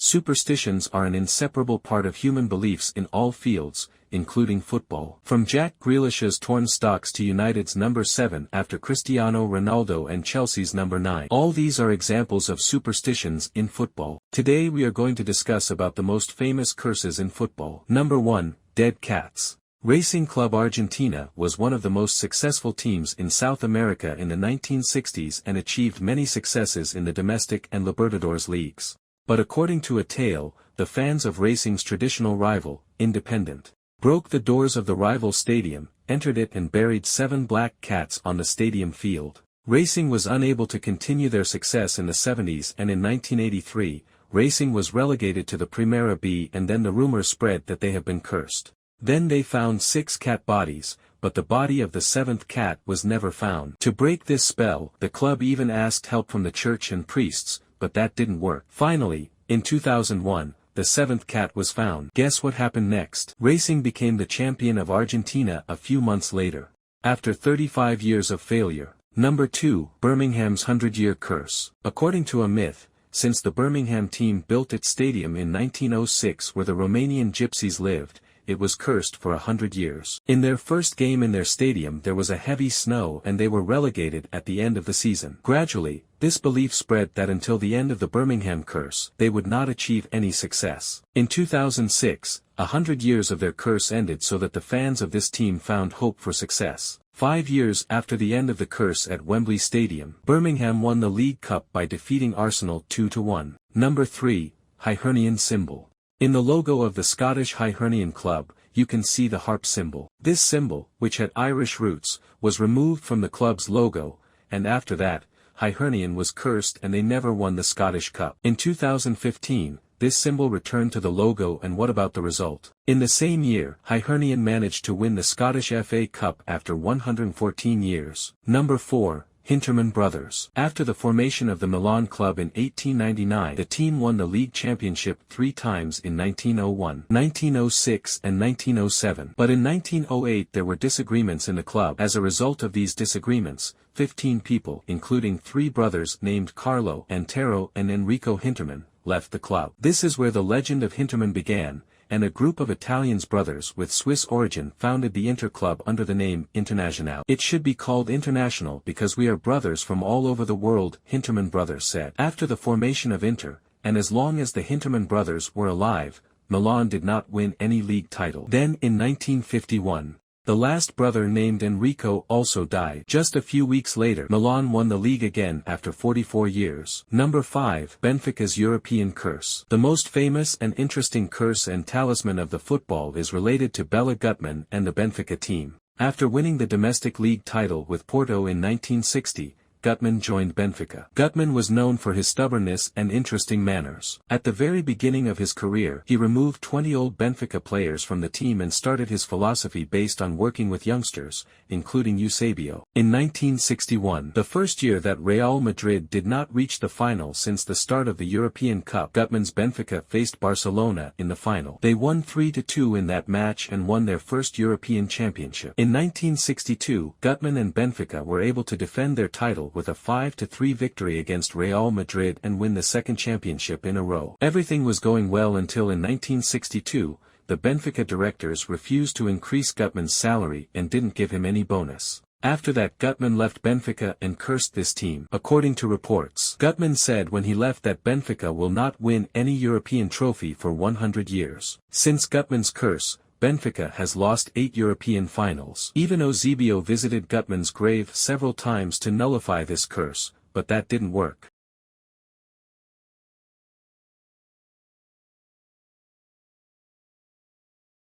Superstitions are an inseparable part of human beliefs in all fields, including football. From Jack Grealish's torn socks to United's number 7 after Cristiano Ronaldo and Chelsea's number 9. All these are examples of superstitions in football. Today we are going to discuss about the most famous curses in football. Number 1, Dead Cats. Racing Club Argentina was one of the most successful teams in South America in the 1960s and achieved many successes in the domestic and Libertadores leagues. But according to a tale, the fans of Racing's traditional rival, Independent, broke the doors of the rival stadium, entered it and buried 7 black cats on the stadium field. Racing was unable to continue their success in the 70s, and in 1983, Racing was relegated to the Primera B, and then the rumor spread that they have been cursed. Then they found 6 cat bodies, but the body of the 7th cat was never found. To break this spell, the club even asked help from the church and priests, but that didn't work. Finally, in 2001, the 7th cat was found. Guess what happened next? Racing became the champion of Argentina a few months later. After 35 years of failure. Number 2, Birmingham's 100-year curse. According to a myth, since the Birmingham team built its stadium in 1906 where the Romanian gypsies lived, it was cursed for 100 years. In their first game in their stadium there was a heavy snow and they were relegated at the end of the season. Gradually, this belief spread that until the end of the Birmingham curse, they would not achieve any success. In 2006, 100 years of their curse ended so that the fans of this team found hope for success. 5 years after the end of the curse at Wembley Stadium, Birmingham won the League Cup by defeating Arsenal 2-1. Number 3, Hibernian symbol. In the logo of the Scottish Hibernian Club, you can see the harp symbol. This symbol, which had Irish roots, was removed from the club's logo, and after that, Hibernian was cursed and they never won the Scottish Cup. In 2015, this symbol returned to the logo, and what about the result? In the same year, Hibernian managed to win the Scottish FA Cup after 114 years. Number 4, Hinterman Brothers. After the formation of the Milan club in 1899, the team won the league championship 3 times in 1901, 1906 and 1907. But in 1908 there were disagreements in the club. As a result of these disagreements, 15 people, including 3 brothers named Carlo, Antero and Enrico Hinterman, left the club. This is where the legend of Hinterman began, and a group of Italians brothers with Swiss origin founded the Inter Club under the name Internazionale. It should be called International because we are brothers from all over the world, Hinterman brothers said. After the formation of Inter, and as long as the Hinterman brothers were alive, Milan did not win any league title. Then in 1951, the last brother named Enrico also died. Just a few weeks later, Milan won the league again after 44 years. Number 5, Benfica's European curse. The most famous and interesting curse and talisman of the football is related to Bela Gutmann and the Benfica team. After winning the domestic league title with Porto in 1960, Gutmann joined Benfica. Gutmann was known for his stubbornness and interesting manners. At the very beginning of his career, he removed 20 old Benfica players from the team and started his philosophy based on working with youngsters, including Eusebio. In 1961, the first year that Real Madrid did not reach the final since the start of the European Cup, Gutmann's Benfica faced Barcelona in the final. They won 3-2 in that match and won their first European championship. In 1962, Gutmann and Benfica were able to defend their title with a 5-3 victory against Real Madrid and win the second championship in a row. Everything was going well until in 1962, the Benfica directors refused to increase Gutmann's salary and didn't give him any bonus. After that, Gutmann left Benfica and cursed this team. According to reports, Gutmann said when he left that Benfica will not win any European trophy for 100 years. Since Gutmann's curse, Benfica has lost 8 European finals. Even Eusebio visited Gutmann's grave several times to nullify this curse, but that didn't work.